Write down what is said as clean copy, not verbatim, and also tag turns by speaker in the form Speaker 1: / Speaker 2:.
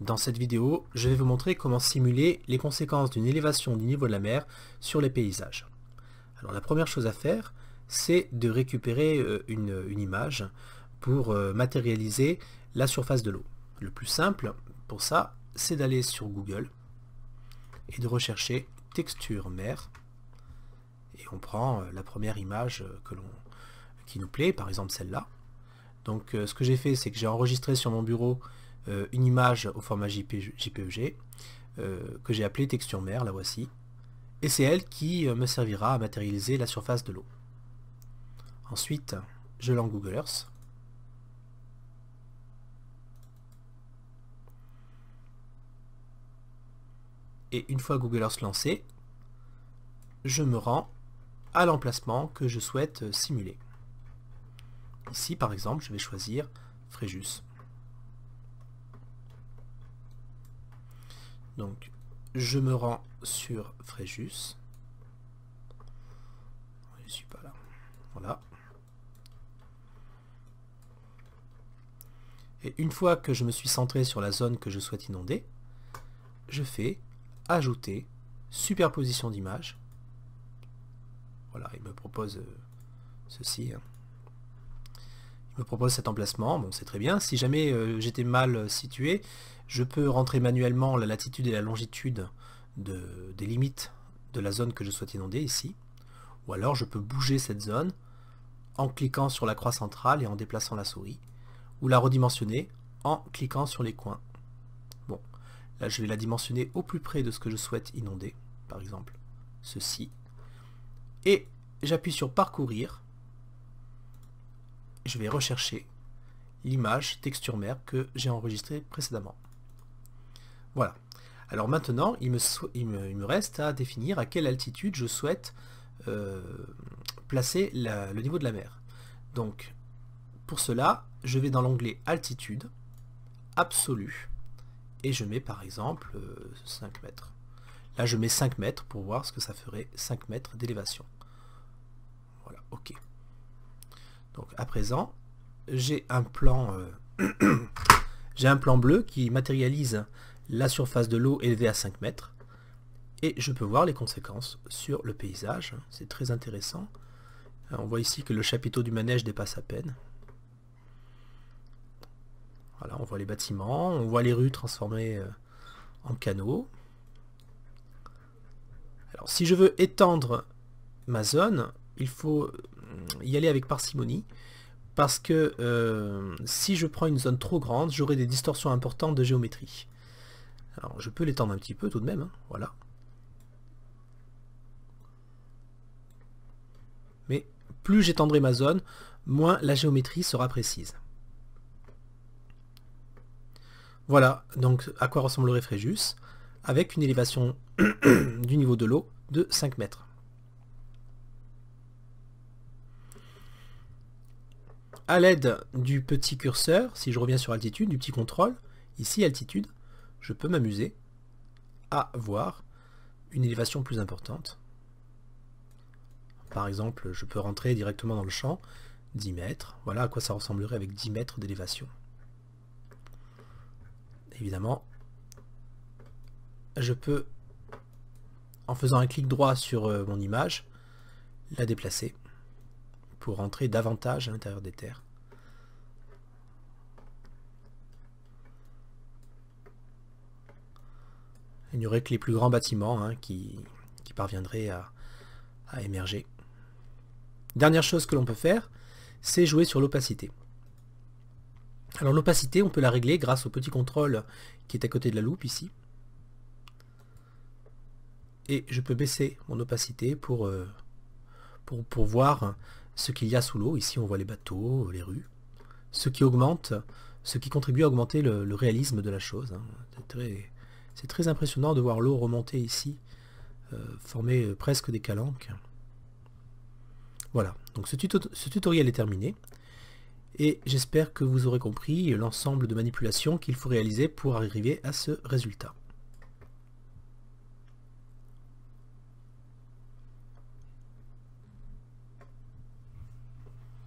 Speaker 1: Dans cette vidéo, je vais vous montrer comment simuler les conséquences d'une élévation du niveau de la mer sur les paysages. Alors la première chose à faire, c'est de récupérer une image pour matérialiser la surface de l'eau. Le plus simple pour ça, c'est d'aller sur Google et de rechercher texture mer. Et on prend la première image qui nous plaît, par exemple celle-là. Donc ce que j'ai fait, c'est que j'ai enregistré sur mon bureau une image au format JPEG que j'ai appelée texture mer, la voici. Et c'est elle qui me servira à matérialiser la surface de l'eau. Ensuite, je lance Google Earth. Et une fois Google Earth lancé, je me rends à l'emplacement que je souhaite simuler. Ici, par exemple, je vais choisir Fréjus. Donc, je me rends sur Fréjus. Je ne suis pas là. Voilà. Et une fois que je me suis centré sur la zone que je souhaite inonder, je fais Ajouter, superposition d'image. Voilà, il me propose ceci. Il me propose cet emplacement, bon c'est très bien. Si jamais j'étais mal situé, je peux rentrer manuellement la latitude et la longitude des limites de la zone que je souhaite inonder ici. Ou alors je peux bouger cette zone en cliquant sur la croix centrale et en déplaçant la souris. Ou la redimensionner en cliquant sur les coins. Bon, là je vais la dimensionner au plus près de ce que je souhaite inonder. Par exemple, ceci. Et j'appuie sur parcourir. Je vais rechercher l'image texture mer que j'ai enregistrée précédemment. Voilà. Alors maintenant, il me reste à définir à quelle altitude je souhaite placer le niveau de la mer. Donc, pour cela, je vais dans l'onglet altitude, absolue, et je mets par exemple 5 mètres. Là, je mets 5 mètres pour voir ce que ça ferait 5 mètres d'élévation. Voilà, ok. Donc à présent, j'ai un plan bleu qui matérialise la surface de l'eau élevée à 5 mètres et je peux voir les conséquences sur le paysage. C'est très intéressant. On voit ici que le chapiteau du manège dépasse à peine. Voilà, on voit les bâtiments, on voit les rues transformées en canaux. Alors si je veux étendre ma zone, il faut y aller avec parcimonie parce que si je prends une zone trop grande, j'aurai des distorsions importantes de géométrie. Alors je peux l'étendre un petit peu tout de même, hein, voilà. Mais plus j'étendrai ma zone, moins la géométrie sera précise. Voilà donc à quoi ressemblerait Fréjus avec une élévation du niveau de l'eau de 5 mètres. À l'aide du petit curseur, si je reviens sur altitude, du petit contrôle, ici altitude, je peux m'amuser à voir une élévation plus importante. Par exemple, je peux rentrer directement dans le champ, 10 mètres, voilà à quoi ça ressemblerait avec 10 mètres d'élévation. Évidemment, je peux, en faisant un clic droit sur mon image, la déplacer pour rentrer davantage à l'intérieur des terres. Il n'y aurait que les plus grands bâtiments qui parviendraient à émerger. Dernière chose que l'on peut faire, c'est jouer sur l'opacité. Alors l'opacité, on peut la régler grâce au petit contrôle qui est à côté de la loupe ici. Et je peux baisser mon opacité pour voir ce qu'il y a sous l'eau. Ici on voit les bateaux, les rues. Ce qui contribue à augmenter le réalisme de la chose. C'est très impressionnant de voir l'eau remonter ici, former presque des calanques. Voilà, donc ce tutoriel est terminé. Et j'espère que vous aurez compris l'ensemble de manipulations qu'il faut réaliser pour arriver à ce résultat.